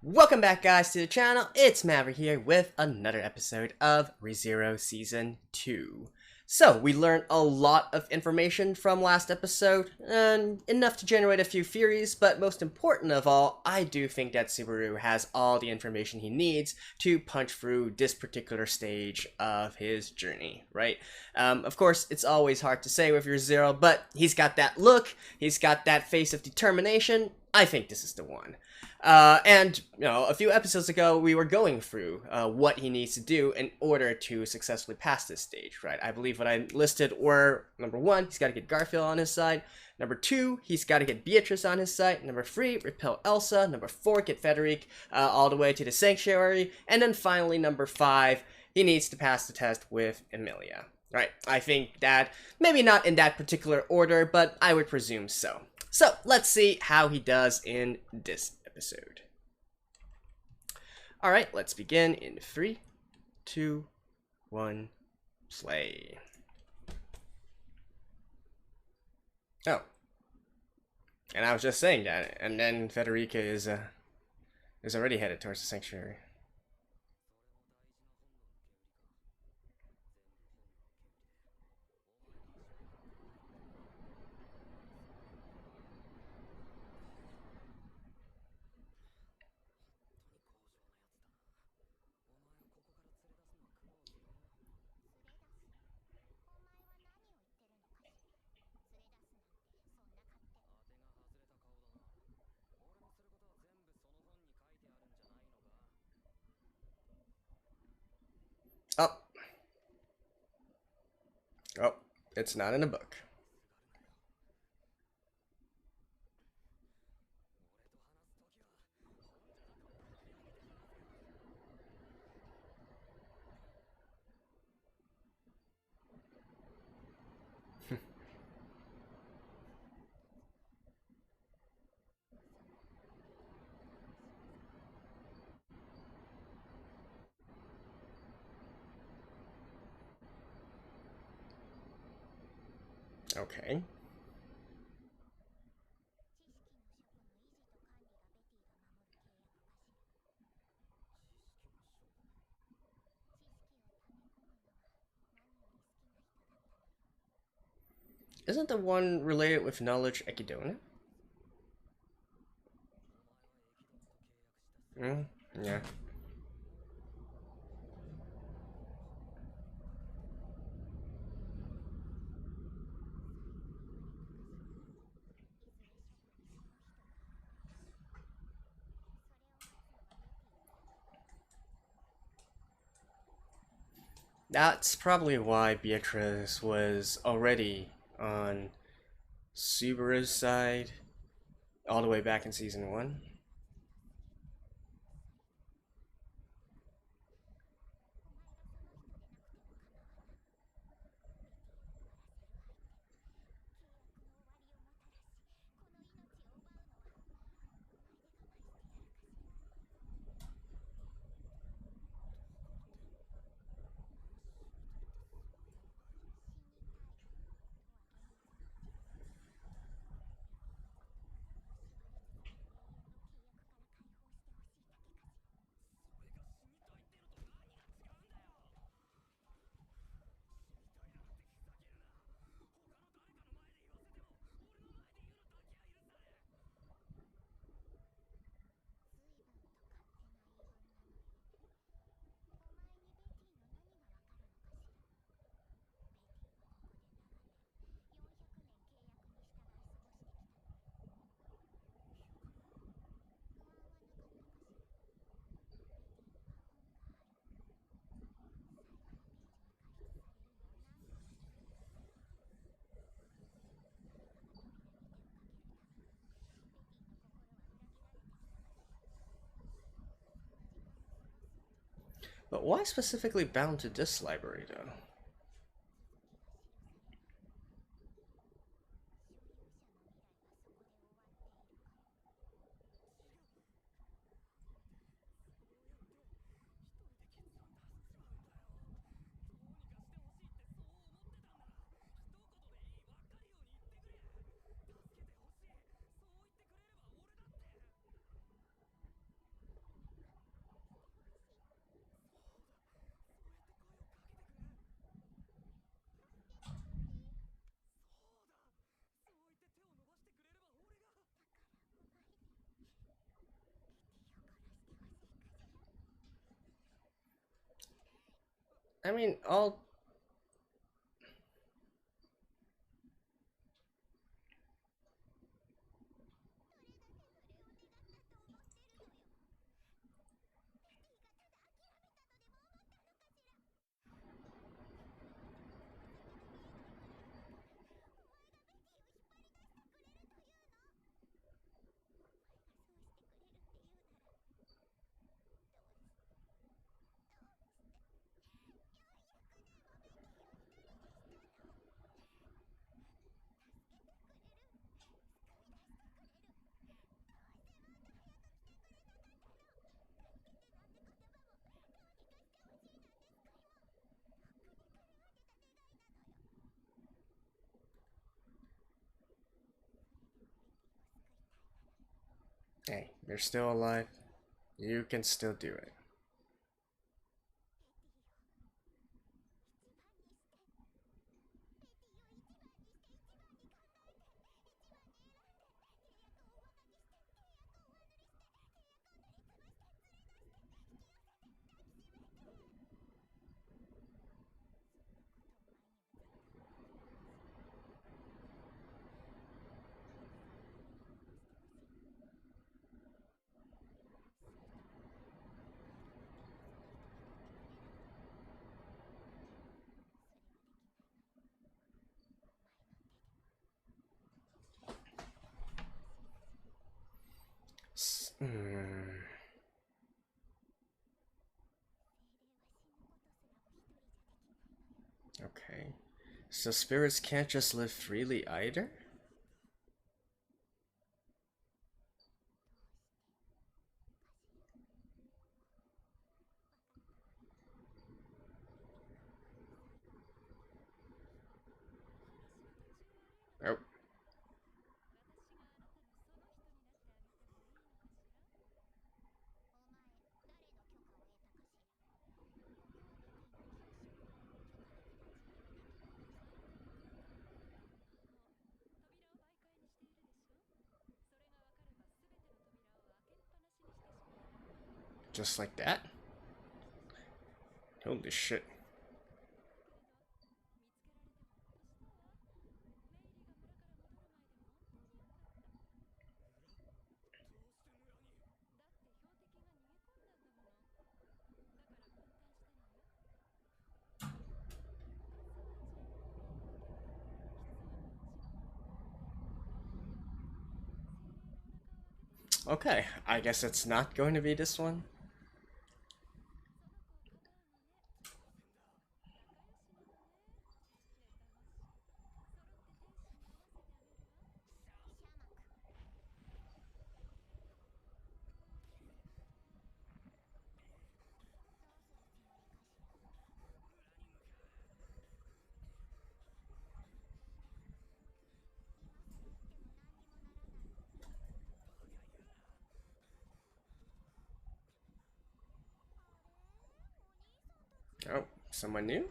Welcome back, guys, to the channel. It's Maverick here with another episode of ReZero Season 2. So, we learned a lot of information from last episode, and enough to generate a few theories, but most important of all, I do think that Subaru has all the information he needs to punch through this particular stage of his journey, right? Of course, it's always hard to say with your Zero, but he's got that look, he's got that face of determination. I think this is the one. A few episodes ago, we were going through what he needs to do in order to successfully pass this stage, right? I believe what I listed were, number 1, he's got to get Garfield on his side. Number 2, he's got to get Beatrice on his side. Number 3, repel Elsa. Number 4, get Frederic all the way to the Sanctuary. And then finally, number 5, he needs to pass the test with Emilia. Right, I think that, maybe not in that particular order, but I would presume so. So, let's see how he does in this episode. Alright, let's begin in 3, 2, 1, play. Oh. And I was just saying that, and then Federica is already headed towards the Sanctuary. Oh. Oh, it's not in the book. Okay. Isn't the one related with knowledge Echidna? Yeah. That's probably why Beatrice was already on Subaru's side all the way back in season 1. But why specifically bound to this library, though? I mean, all. Hey, you're still alive. You can still do it. Okay. So spirits can't just live freely either? Oh. Just like that? Holy shit. Okay, I guess it's not going to be this one. Oh, someone new?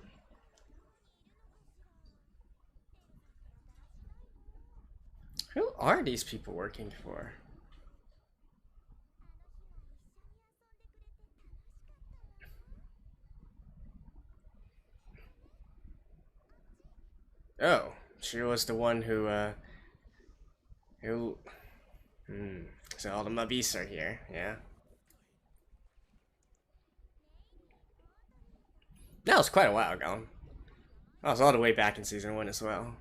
Who are these people working for? Oh, she was the one who, so all the Mabis are here, yeah. That was quite a while ago. That was all the way back in season 1 as well.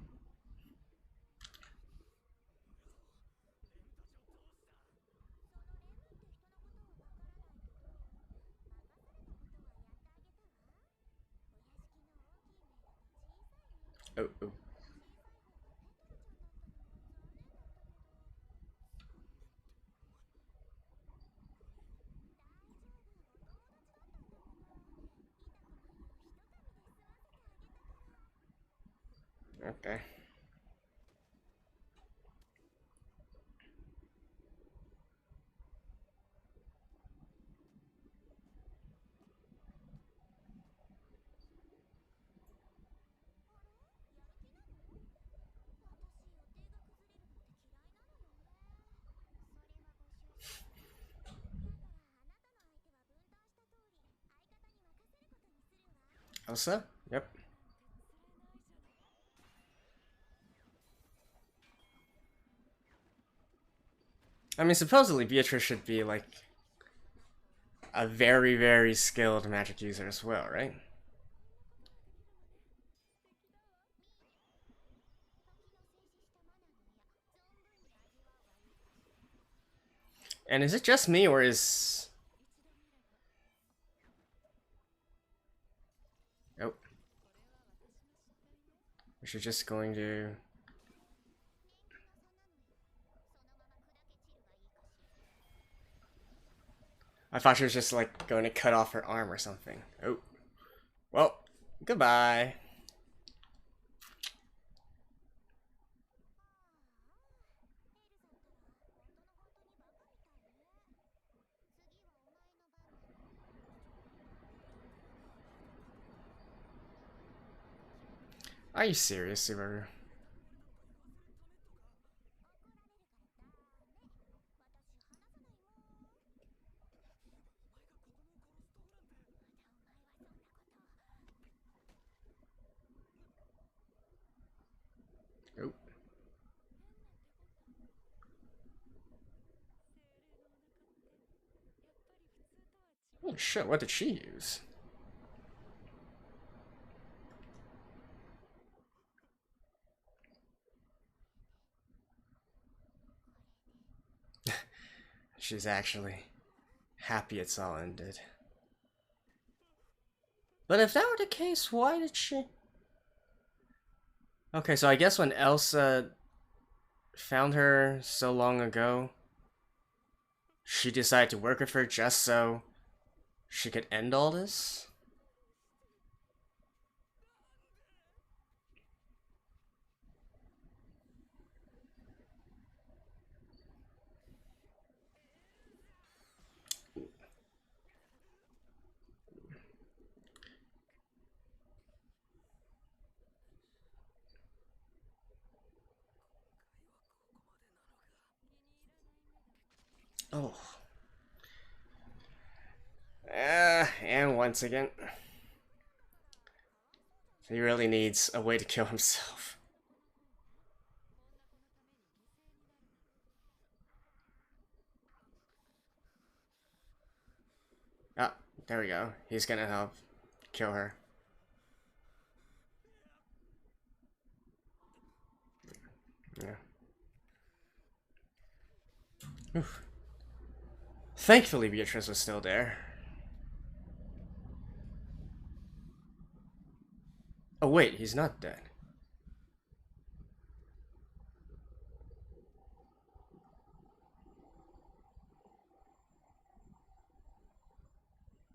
Oh, oh. Okay. Elsa? Yep. I mean, supposedly Beatrice should be like a very, very skilled magic user as well, right? And is it just me, or is... Oh. Is she just going to... I thought she was just like going to cut off her arm or something. Oh. Well, goodbye. Are you serious, Subaru? Oh. Oh shit, what did she use? She's actually happy it's all ended. But if that were the case, why did she... Okay, so I guess when Elsa found her so long ago, she decided to work with her just so she could end all this? Oh. And once again, he really needs a way to kill himself. Ah, there we go. He's gonna help kill her. Yeah. Oof. Thankfully, Beatrice was still there. Oh wait, he's not dead.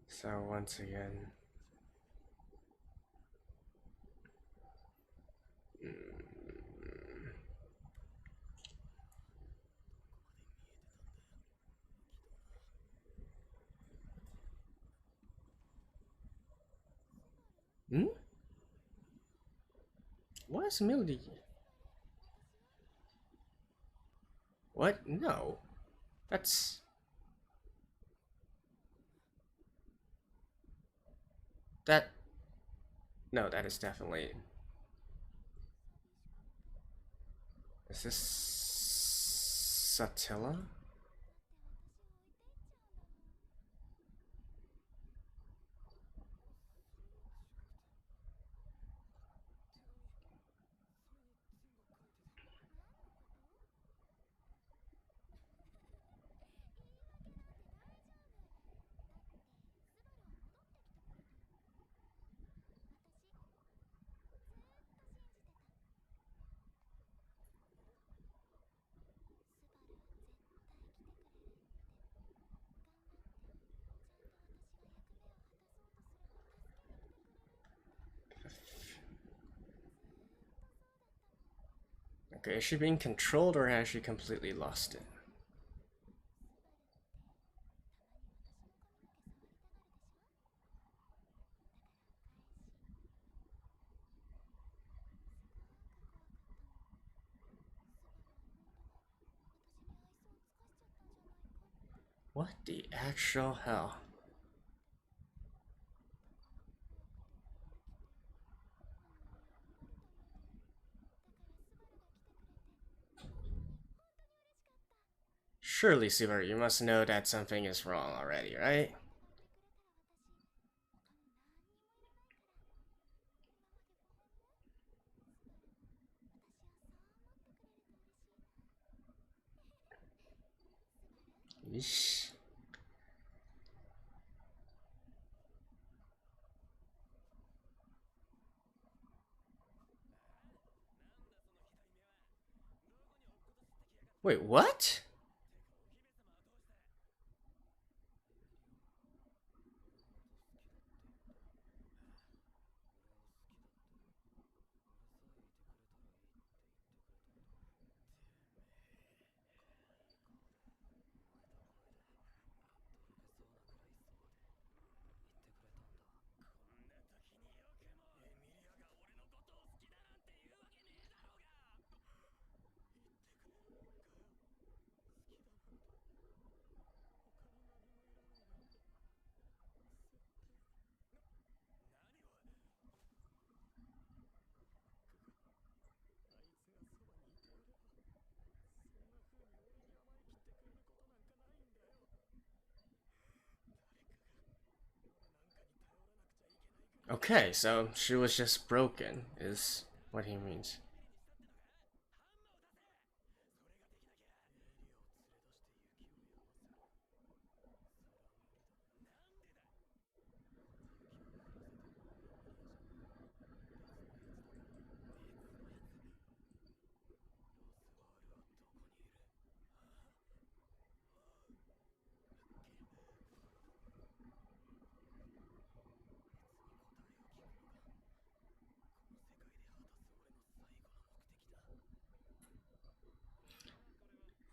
So once again... Hmm? What is Mildy? What? No. That's... That... No, that is definitely... Is this... Satilla? Okay, is she being controlled or has she completely lost it? What the actual hell? Surely, Subaru, you must know that something is wrong already, right? Yeesh. Wait, what? Okay, so she was just broken, is what he means.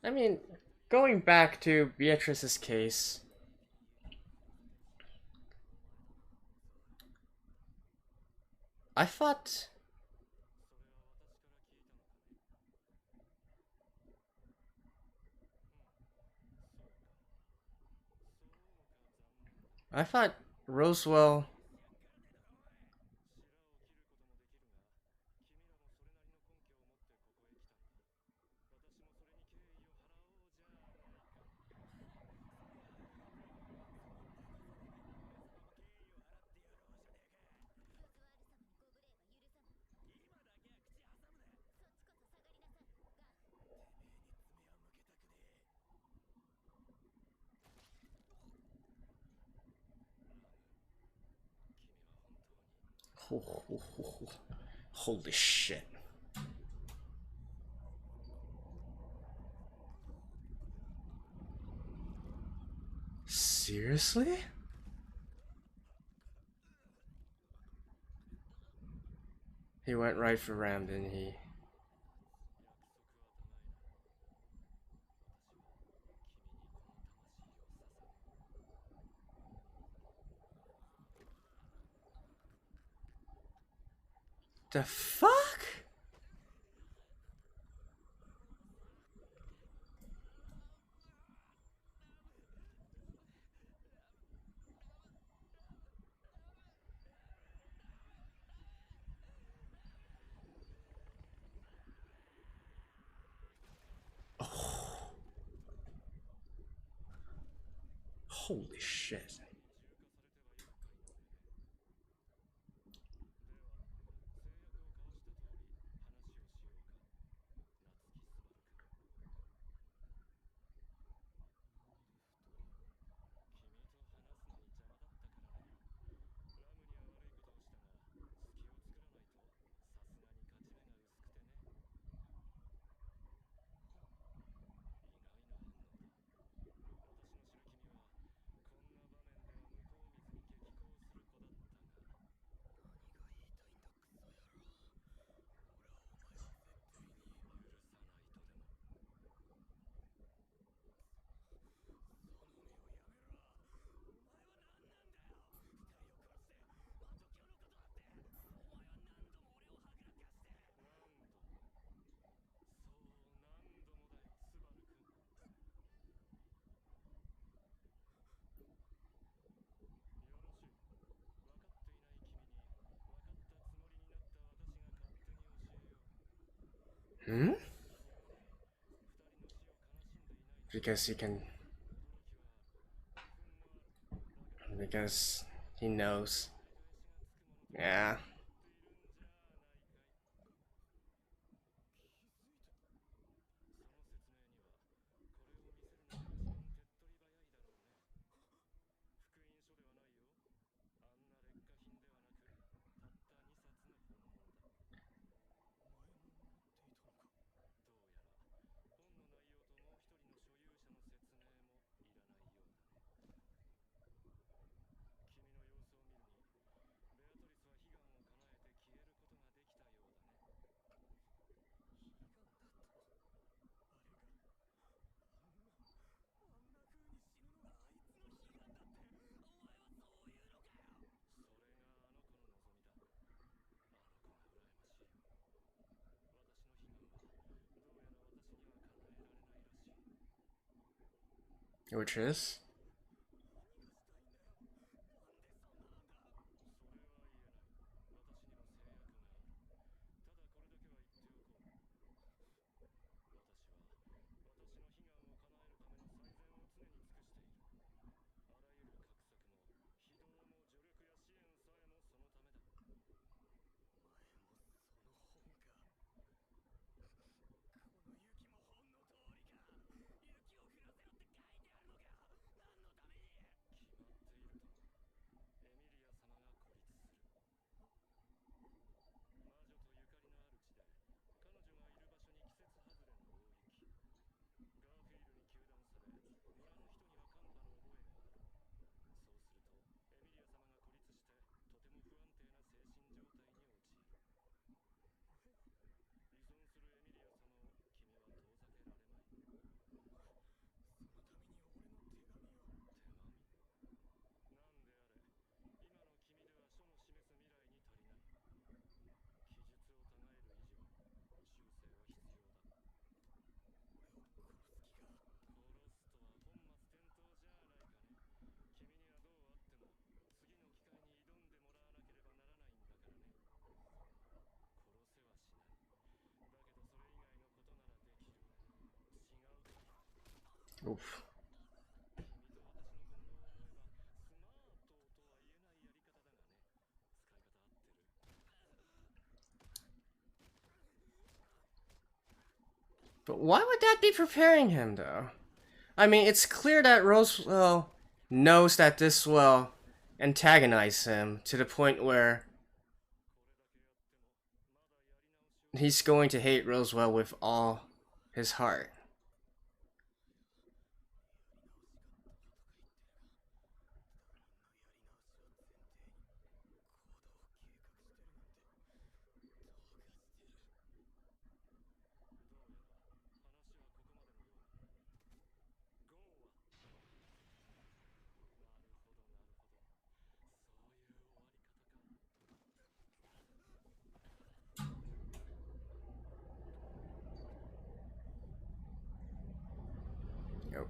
I mean, going back to Beatrice's case, I thought. I thought Rosewell. Holy shit. Seriously? He went right for Ram, didn't he? The fuck? Oh, holy shit. Hmm? because he can. Because he knows. Yeah. Which is? Oof. But why would that be preparing him, though? I mean, it's clear that Roswell knows that this will antagonize him to the point where he's going to hate Roswell with all his heart. Yep.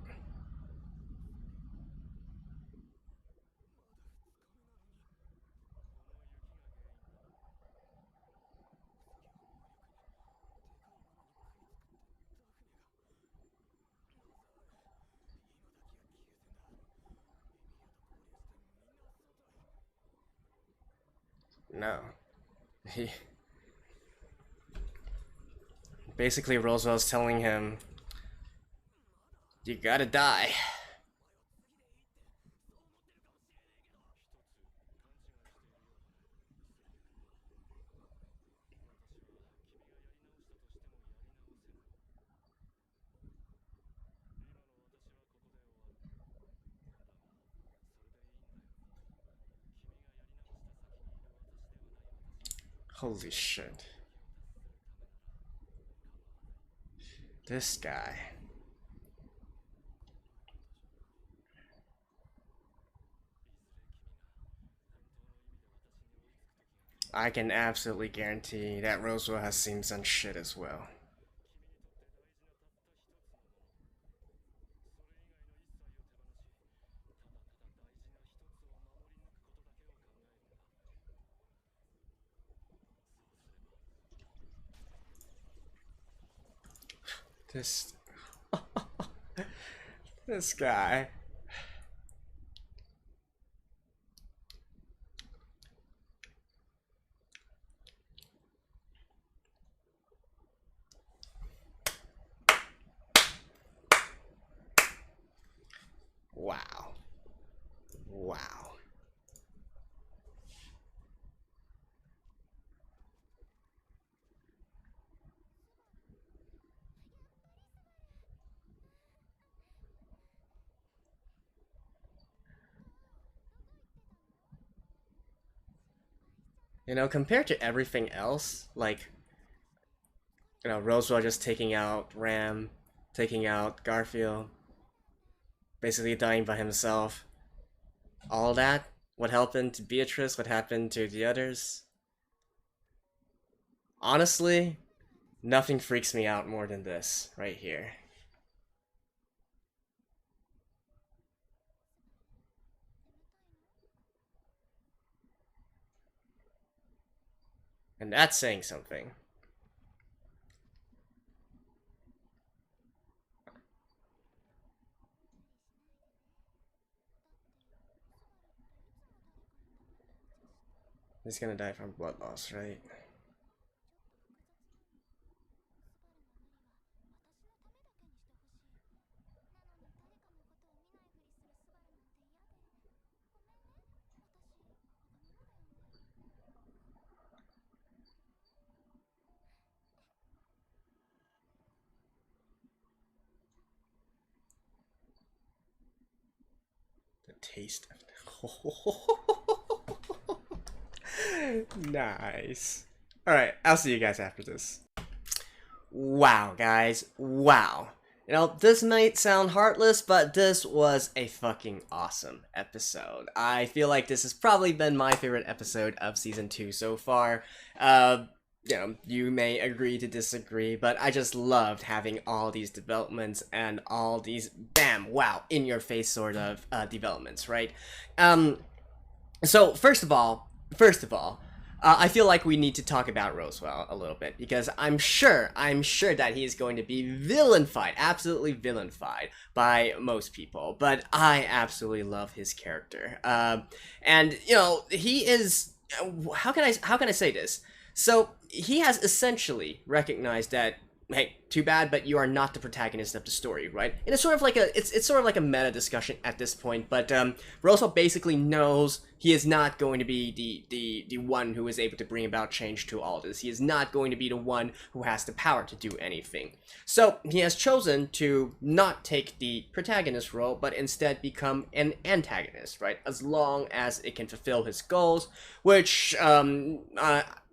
No. He basically Roswell's telling him, "You gotta die." Holy shit. This guy. I can absolutely guarantee that Roswell has seen some shit as well. This. This guy. Wow. Wow. You know, compared to everything else, like, Roswell just taking out Ram, taking out Garfield, basically dying by himself, all that, what happened to Beatrice, what happened to the others. Honestly, nothing freaks me out more than this right here. And that's saying something. He's gonna die from blood loss, right? The taste of... Nice. Alright, I'll see you guys after this. Wow, guys. Wow. This might sound heartless, but this was a fucking awesome episode. I feel like this has probably been my favorite episode of Season 2 so far. You may agree to disagree, but I just loved having all these developments and all these, bam, wow, in-your-face sort of developments, right? So, first of all, I feel like we need to talk about Roswell a little bit, because I'm sure that he is going to be villainified, absolutely villainified by most people, but I absolutely love his character. And, he is, how can I say this? So, he has essentially recognized that, hey, too bad, but you are not the protagonist of the story, right? And it's sort of like it's sort of like a meta discussion at this point, but Roswell basically knows he is not going to be the one who is able to bring about change to all this. He is not going to be the one who has the power to do anything. So he has chosen to not take the protagonist role, but instead become an antagonist, right? As long as it can fulfill his goals, which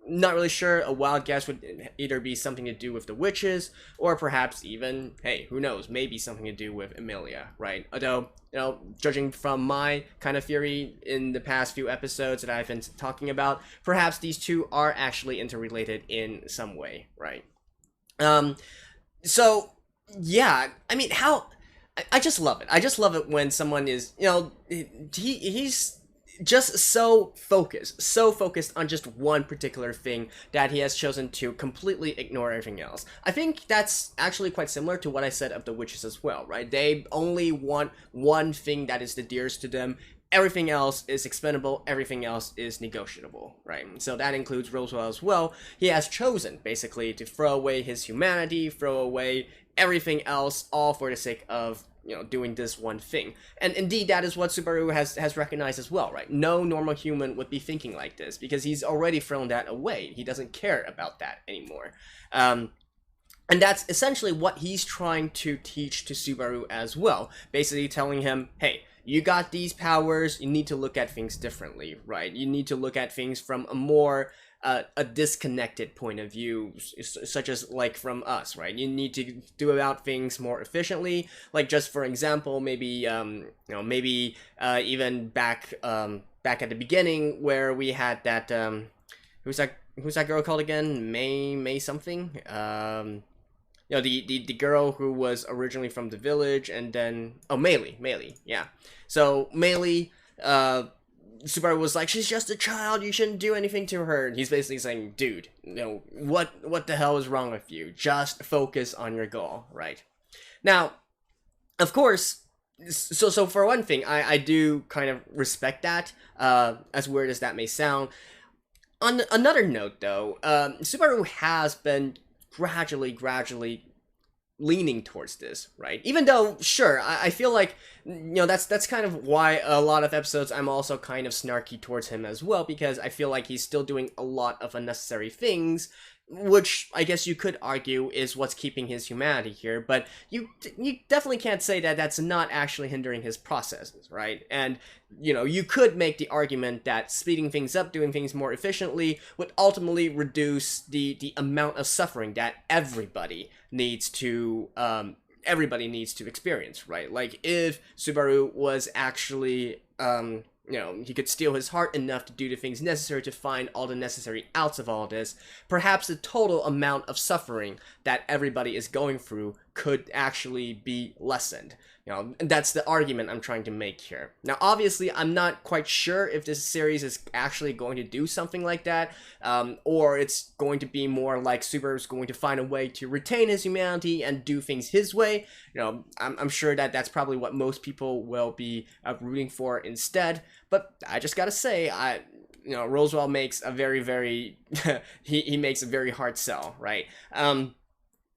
not really sure. A wild guess would either be something to do with the witches, or perhaps even, hey, who knows, maybe something to do with Emilia, right? Although, judging from my kind of theory in the past few episodes that I've been talking about, perhaps these two are actually interrelated in some way, right? So, yeah, I mean, I just love it. I just love it when someone is, he's just so focused on just one particular thing that he has chosen to completely ignore everything else. I think that's actually quite similar to what I said of the witches as well, right? They only want one thing that is the dearest to them. Everything else is expendable, everything else is negotiable, right? So that includes Roswell as well. He has chosen, basically, to throw away his humanity, throw away everything else, all for the sake of doing this one thing. And indeed, that is what Subaru has recognized as well, right? No normal human would be thinking like this, because he's already thrown that away. He doesn't care about that anymore. And that's essentially what he's trying to teach to Subaru as well. Basically telling him, hey, you got these powers, you need to look at things differently, right? You need to look at things from a more a disconnected point of view, such as like from us, right? You need to do about things more efficiently. Like, just for example, maybe even back at the beginning where we had that who's that girl called again? May something. The girl who was originally from the village, and then Meili, yeah. So Meili, Subaru was like, she's just a child, you shouldn't do anything to her. And he's basically saying, dude, what the hell is wrong with you? Just focus on your goal, right? Now, of course, So for one thing, I do kind of respect that, as weird as that may sound. On another note, though, Subaru has been gradually leaning towards this, right? Even though, sure, I feel like, that's kind of why a lot of episodes I'm also kind of snarky towards him as well, because I feel like he's still doing a lot of unnecessary things, which I guess you could argue is what's keeping his humanity here, but you definitely can't say that that's not actually hindering his processes, right? And, you could make the argument that speeding things up, doing things more efficiently, would ultimately reduce the amount of suffering that everybody needs to experience, right? Like, if Subaru was actually, he could steal his heart enough to do the things necessary to find all the necessary outs of all this, perhaps the total amount of suffering that everybody is going through could actually be lessened. And that's the argument I'm trying to make here. Now, obviously, I'm not quite sure if this series is actually going to do something like that, or it's going to be more like Subaru's going to find a way to retain his humanity and do things his way. I'm sure that that's probably what most people will be rooting for instead. But I just gotta say, Roswell makes a very he makes a very hard sell, right?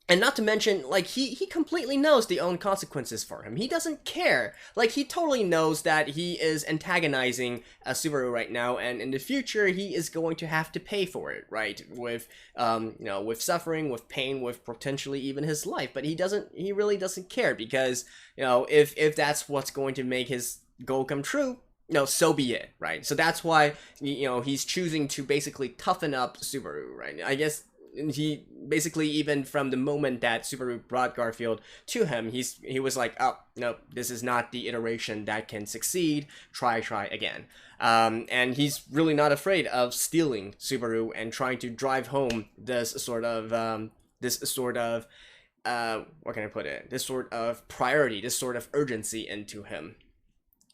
And not to mention, like, he completely knows the own consequences for him. He doesn't care. Like, he totally knows that he is antagonizing Subaru right now, and in the future, he is going to have to pay for it, right? With, with suffering, with pain, with potentially even his life. But he really doesn't care, because, if that's what's going to make his goal come true, so be it, right? So that's why, he's choosing to basically toughen up Subaru, right? I guess he basically, even from the moment that Subaru brought Garfield to him, he was like, oh, no, this is not the iteration that can succeed, try again. And he's really not afraid of stealing Subaru and trying to drive home this sort of what can I put it? This sort of priority, this sort of urgency into him.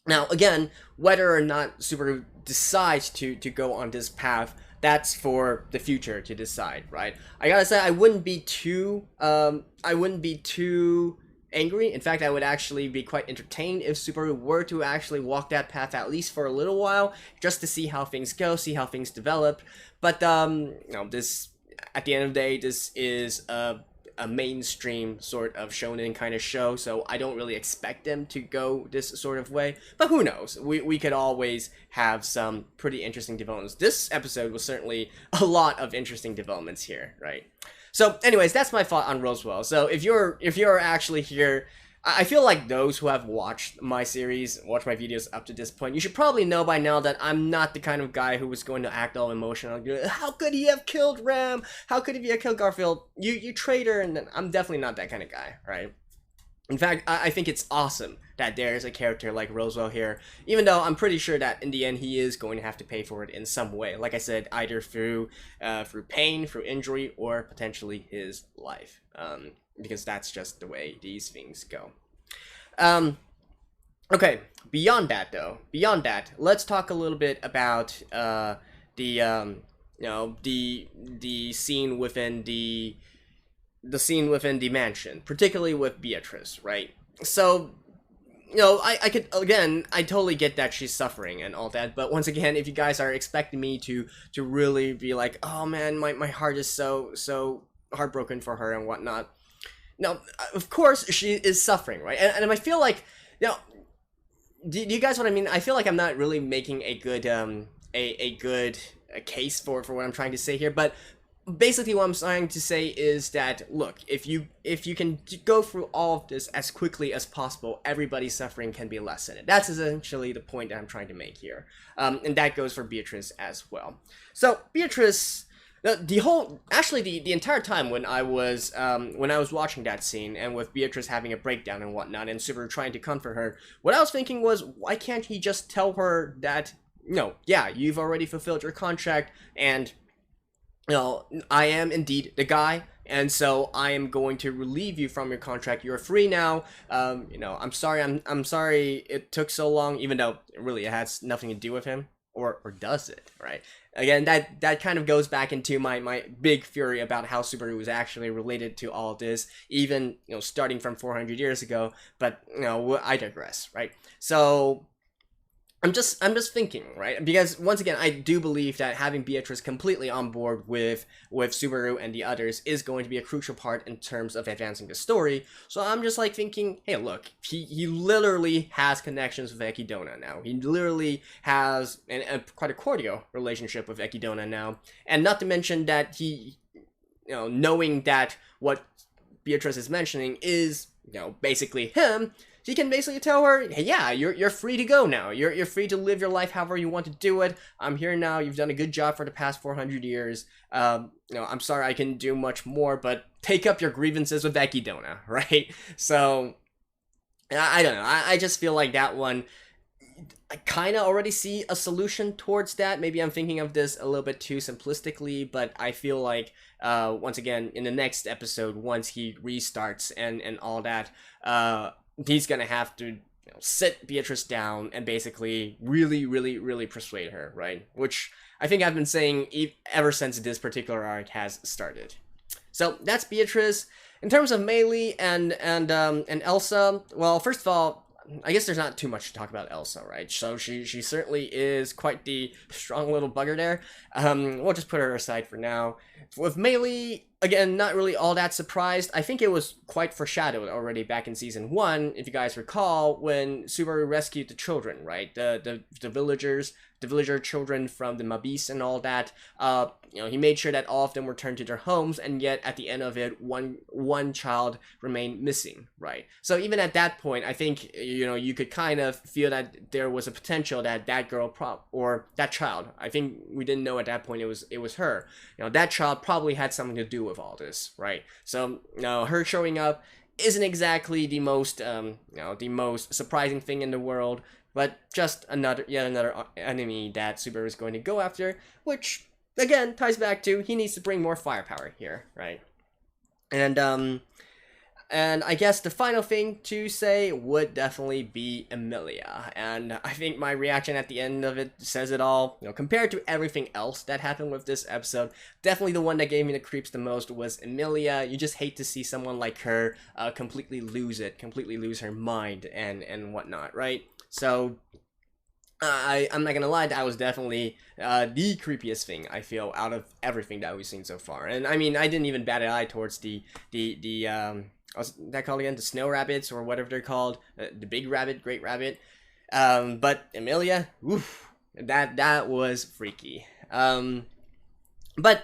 Now, again, whether or not Subaru decides to go on this path, that's for the future to decide, right? I gotta say, I wouldn't be too angry. In fact, I would actually be quite entertained if Subaru were to actually walk that path, at least for a little while, just to see how things go, see how things develop. But this, at the end of the day, this is a mainstream sort of shonen kind of show, so I don't really expect them to go this sort of way, but who knows, we could always have some pretty interesting developments. This episode was certainly a lot of interesting developments here, right? So anyways, that's my thought on Roswell. So if you're actually here, I feel like those who have watched my series, watched my videos up to this point, you should probably know by now that I'm not the kind of guy who was going to act all emotional. How could he have killed Ram? How could he have killed Garfield? You traitor! And I'm definitely not that kind of guy, right? In fact, I think it's awesome that there's a character like Roswell here, even though I'm pretty sure that in the end he is going to have to pay for it in some way. Like I said, either through pain, through injury, or potentially his life. Because that's just the way these things go. Okay, beyond that, let's talk a little bit about the scene within the scene within the mansion, particularly with Beatrice, right? So, I totally get that she's suffering and all that, but once again, if you guys are expecting me to really be like, oh man, my heart is so heartbroken for her and whatnot. Now, of course, she is suffering, right? And I feel like, do you guys know what I mean? I feel like I'm not really making a good case for what I'm trying to say here, but basically what I'm trying to say is that, look, if you can go through all of this as quickly as possible, everybody's suffering can be lessened. That's essentially the point that I'm trying to make here, and that goes for Beatrice as well. So Beatrice. The entire time when I was watching that scene, and with Beatrice having a breakdown and whatnot, and Subaru trying to comfort her, what I was thinking was, why can't he just tell her that, yeah, you've already fulfilled your contract, and, I am indeed the guy, and so I am going to relieve you from your contract. You're free now. I'm sorry it took so long, even though really it has nothing to do with him. or does it, right? Again, that kind of goes back into my big theory about how Subaru is actually related to all this, even starting from 400 years ago. But I digress, right? So I'm just thinking, right? Because once again, I do believe that having Beatrice completely on board with Subaru and the others is going to be a crucial part in terms of advancing the story. So I'm just like thinking, hey, look, he literally has connections with Ekidona now. He literally has quite a cordial relationship with Ekidona now, and not to mention that he, knowing that what Beatrice is mentioning is basically him. He can basically tell her, hey, yeah, you're free to go now. You're free to live your life however you want to do it. I'm here now. You've done a good job for the past 400 years. I'm sorry I can do much more, but take up your grievances with Ekidona, right? So, I don't know. I just feel like that one, I kind of already see a solution towards that. Maybe I'm thinking of this a little bit too simplistically, but I feel like, once again, in the next episode, once he restarts and all that, he's gonna have to sit Beatrice down and basically really, really, really persuade her, right? Which I think I've been saying ever since this particular arc has started. So that's Beatrice. In terms of Meili and Elsa, well, first of all, I guess there's not too much to talk about Elsa, right? So she certainly is quite the strong little bugger there. We'll just put her aside for now. With Meili, again, not really all that surprised. I think it was quite foreshadowed already back in season 1, if you guys recall, when Subaru rescued the children, right? The villager children from the Mabis and all that. He made sure that all of them returned to their homes, and yet at the end of it, one child remained missing, right? So even at that point, I think you could kind of feel that there was a potential that that girl or that child, I think we didn't know at that point it was her. That child probably had something to do with all this, right? So her showing up isn't exactly the most the most surprising thing in the world, but just yet another enemy that Subaru is going to go after, which again ties back to he needs to bring more firepower here, right? And I guess the final thing to say would definitely be Emilia. And I think my reaction at the end of it says it all. Compared to everything else that happened with this episode, definitely the one that gave me the creeps the most was Emilia. You just hate to see someone like her completely lose her mind and whatnot, right? So I'm not gonna lie, that was definitely the creepiest thing I feel out of everything that we've seen so far. And I mean, I didn't even bat an eye towards the what's that called again? The snow rabbits or whatever they're called, the big rabbit, great rabbit. But Emilia, oof, that was freaky. But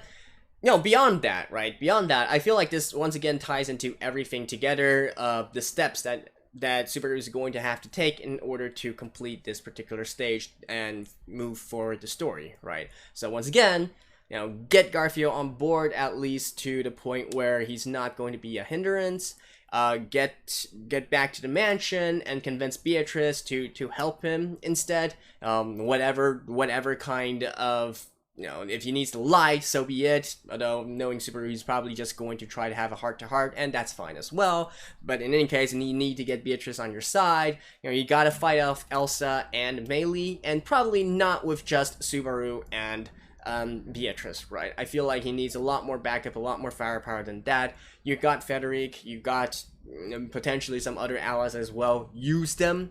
beyond that, right? Beyond that, I feel like this once again ties into everything together. The steps that Subaru is going to have to take in order to complete this particular stage and move forward the story, right? So once again, get Garfield on board at least to the point where he's not going to be a hindrance. Get back to the mansion and convince Beatrice to help him instead. Whatever kind of if he needs to lie, so be it. Although, knowing Subaru, he's probably just going to try to have a heart-to-heart, and that's fine as well. But in any case, you need to get Beatrice on your side. You gotta fight off Elsa and Meili, and probably not with just Subaru and Beatrice, right? I feel like he needs a lot more backup, a lot more firepower than that. You got Frederick, you got potentially some other allies as well. Use them,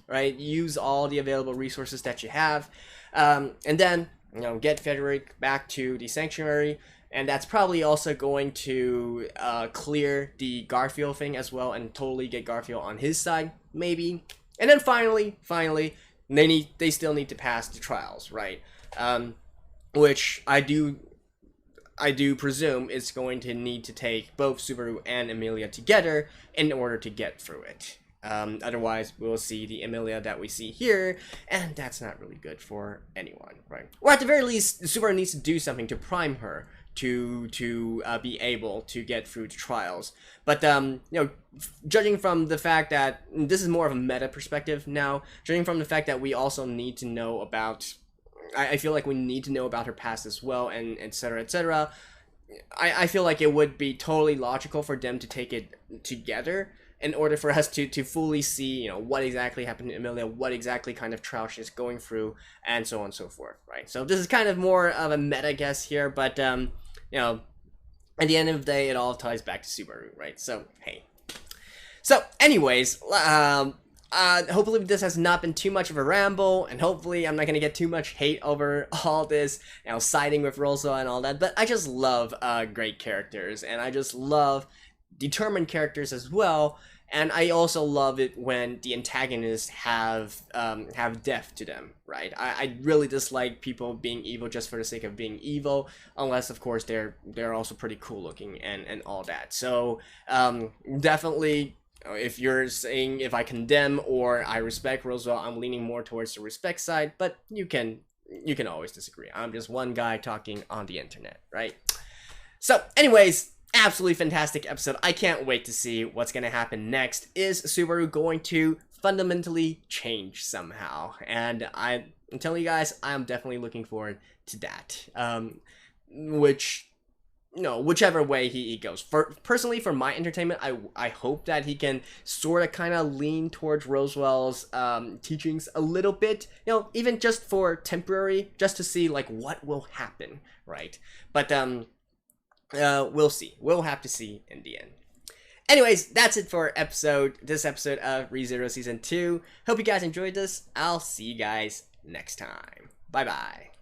right? Use all the available resources that you have. And then, get Frederick back to the sanctuary, and that's probably also going to clear the Garfield thing as well, and totally get Garfield on his side, maybe. And then finally, they still need to pass the trials, right? Which I do presume it's going to need to take both Subaru and Emilia together in order to get through it. Otherwise, we'll see the Emilia that we see here, and that's not really good for anyone, right? Or at the very least, Subaru needs to do something to prime her to be able to get through the trials. But judging from the fact that this is more of a meta perspective now, judging from the fact that we also need to know about, I feel like we need to know about her past as well, and etc. etc. I feel like it would be totally logical for them to take it together. in order for us to fully see, you know, what exactly happened to Emilia, what exactly kind of trial she's going through, and so on and so forth, right? So this is kind of more of a meta guess here, but you know, at the end of the day, it all ties back to Subaru, right? So hey. So anyways, hopefully this has not been too much of a ramble, and hopefully I'm not going to get too much hate over all this, you know, siding with Rosa and all that, but I just love great characters, and I just love determined characters as well, and I also love it when the antagonists have depth to them, right? I really dislike people being evil just for the sake of being evil, unless of course they're also pretty cool looking and all that. So definitely, if you're saying if I condemn or I respect Roswell, I'm leaning more towards the respect side, but you can always disagree. I'm just one guy talking on the internet, right? So anyways, absolutely fantastic episode. I can't wait to see what's going to happen next. Is Subaru going to fundamentally change somehow? And I'm telling you guys, I'm definitely looking forward to that. Whichever way he goes. Personally, for my entertainment, I hope that he can sort of kind of lean towards Roswell's teachings a little bit, you know, even just for temporary, just to see like what will happen, right? But we'll see. We'll have to see in the end. Anyways, that's it for this episode of ReZero Season 2. Hope you guys enjoyed this. I'll see you guys next time. Bye-bye.